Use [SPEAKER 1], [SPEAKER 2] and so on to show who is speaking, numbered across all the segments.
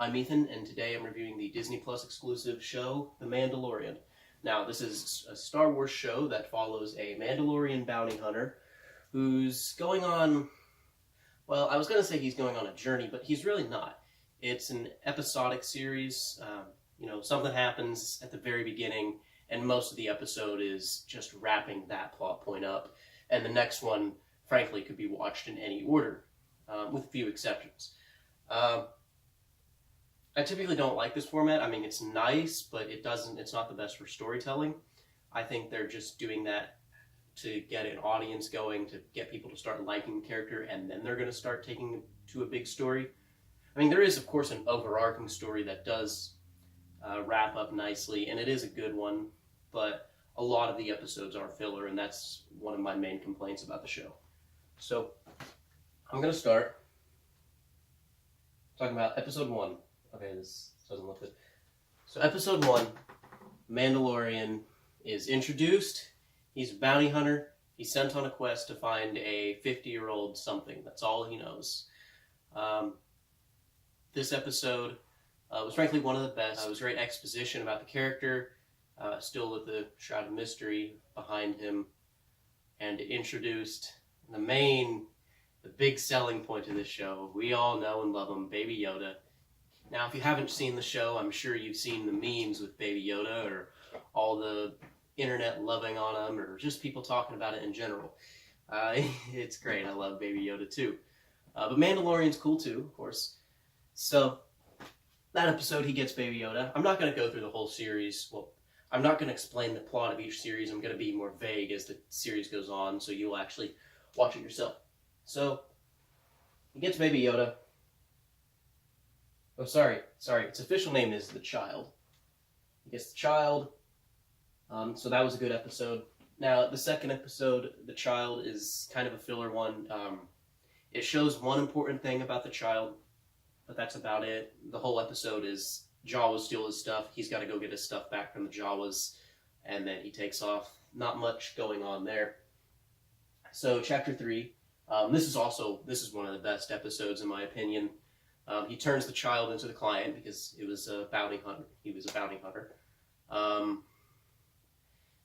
[SPEAKER 1] I'm Ethan, and today I'm reviewing the Disney Plus exclusive show, The Mandalorian. Now, this is a Star Wars show that follows a Mandalorian bounty hunter who's going on, well, I was going to say he's going on a journey, but he's really not. It's an episodic series. Something happens at the very beginning, and most of the episode is just wrapping that plot point up. And the next one, frankly, could be watched in any order, with a few exceptions. I typically don't like this format. I mean, it's nice, but it's not the best for storytelling. I think they're just doing that to get an audience going, to get people to start liking the character, and then they're going to start taking it to a big story. I mean, there is, of course, an overarching story that does wrap up nicely, and it is a good one, but a lot of the episodes are filler, and that's one of my main complaints about the show. So, I'm going to start talking about episode 1. Okay, this doesn't look good. So episode 1, Mandalorian is introduced. He's a bounty hunter. He's sent on a quest to find a 50-year-old something. That's all he knows. This episode was frankly one of the best. It was great exposition about the character, still with the shroud of mystery behind him, and it introduced the big selling point of this show. We all know and love him, Baby Yoda. Now, if you haven't seen the show, I'm sure you've seen the memes with Baby Yoda, or all the internet loving on him, or just people talking about it in general. It's great. I love Baby Yoda too. But Mandalorian's cool too, of course. So, that episode, he gets Baby Yoda. I'm not going to go through the whole series. Well, I'm not going to explain the plot of each series. I'm going to be more vague as the series goes on, so you'll actually watch it yourself. So, he gets Baby Yoda. Oh, sorry. Its official name is The Child. He gets the child. So that was a good episode. Now, the second episode, The Child, is kind of a filler one. It shows one important thing about the child, but that's about it. The whole episode is Jawas steal his stuff. He's got to go get his stuff back from the Jawas, and then he takes off. Not much going on there. So, Chapter 3. This is one of the best episodes, in my opinion. He turns the child into the client because it was a bounty hunter. He was a bounty hunter.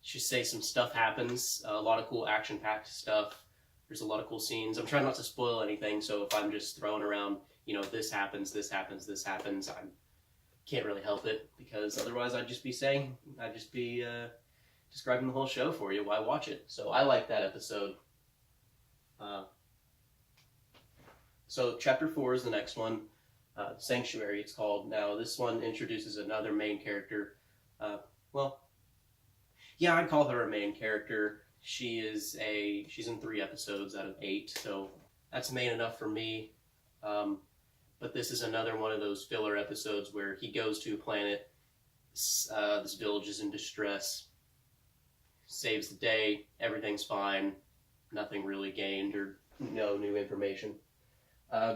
[SPEAKER 1] Just say some stuff happens. A lot of cool action-packed stuff. There's a lot of cool scenes. I'm trying not to spoil anything, so if I'm just throwing around, this happens, I can't really help it, because otherwise I'd just be describing the whole show for you. Why watch it? So I like that episode. So Chapter 4 is the next one. Sanctuary, it's called. Now, this one introduces another main character. I'd call her a main character. She's in 3 episodes out of 8, so that's main enough for me. But this is another one of those filler episodes where he goes to a planet, this village is in distress, saves the day, everything's fine, nothing really gained or no new information.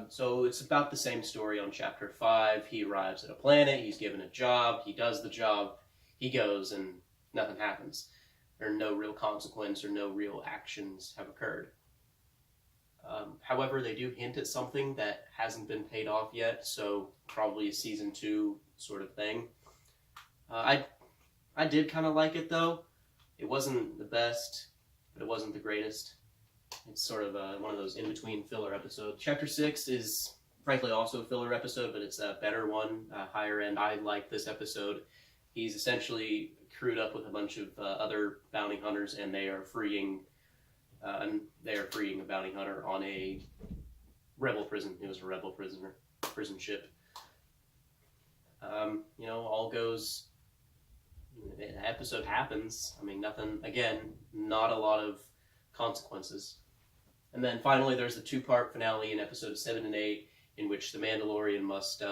[SPEAKER 1] So it's about the same story on Chapter 5. He arrives at a planet, he's given a job, he does the job, he goes, and nothing happens. Or no real consequence or no real actions have occurred. However, they do hint at something that hasn't been paid off yet, so probably a Season 2 sort of thing. I did kind of like it, though. It wasn't the best, but it wasn't the greatest. It's sort of one of those in-between filler episodes. Chapter 6 is, frankly, also a filler episode, but it's a better one, higher end. I like this episode. He's essentially crewed up with a bunch of other bounty hunters, and they are freeing a bounty hunter on a rebel prison. It was a rebel prison ship. All goes. An episode happens. I mean, nothing. Again, not a lot of consequences. And then finally, there's the 2-part finale in episodes 7 and 8, in which the Mandalorian must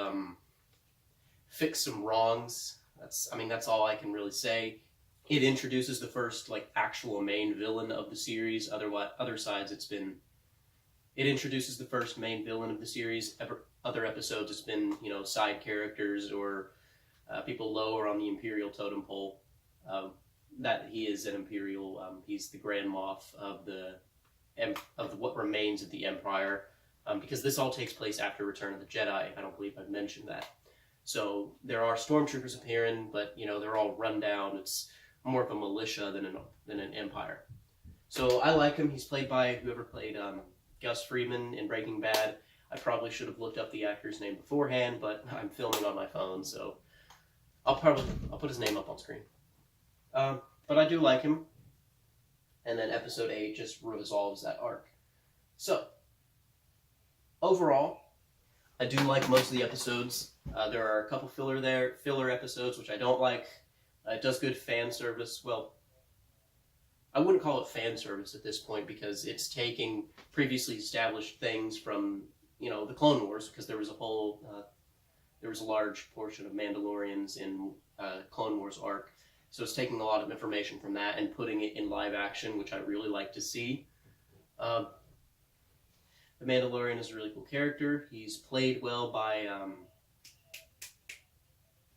[SPEAKER 1] fix some wrongs. That's all I can really say. It introduces the first, actual main villain of the series. Other sides, it introduces the first main villain of the series. Other episodes, it's been, side characters or people lower on the Imperial totem pole. That he is an Imperial, he's the Grand Moff of what remains of the Empire, because this all takes place after Return of the Jedi. I don't believe I've mentioned that. So there are stormtroopers appearing, but you know they're all run down. It's more of a militia than an empire. So I like him. He's played by whoever played Gus Freeman in Breaking Bad. I probably should have looked up the actor's name beforehand, but I'm filming on my phone, so I'll put his name up on screen. But I do like him. And then episode 8 just resolves that arc. So overall, I do like most of the episodes. There are a couple filler episodes, which I don't like. It does good fan service. Well, I wouldn't call it fan service at this point because it's taking previously established things from, you know, the Clone Wars, because there was a large portion of Mandalorians in Clone Wars arc. So it's taking a lot of information from that and putting it in live action, which I really like to see. The Mandalorian is a really cool character. He's played well by,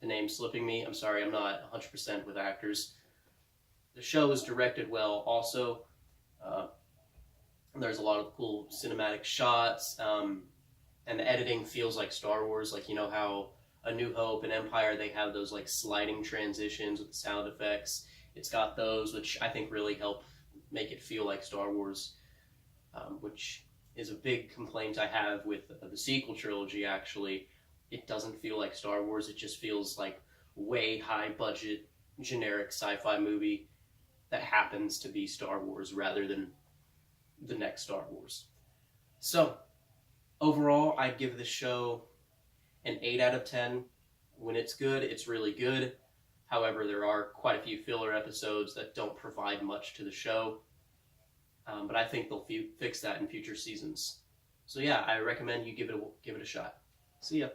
[SPEAKER 1] the name's slipping me. I'm sorry, I'm not 100% with actors. The show is directed well also. There's a lot of cool cinematic shots, and the editing feels like Star Wars. Like, you know how A New Hope and Empire, they have those like sliding transitions with the sound effects. It's got those, which I think really help make it feel like Star Wars, which is a big complaint I have with the sequel trilogy, actually. It doesn't feel like Star Wars. It just feels like way high budget, generic sci-fi movie that happens to be Star Wars rather than the next Star Wars. So, overall, I'd give this show an 8 out of 10. When it's good, it's really good. However, there are quite a few filler episodes that don't provide much to the show. But I think they'll fix that in future seasons. So yeah, I recommend you give it a shot. See ya.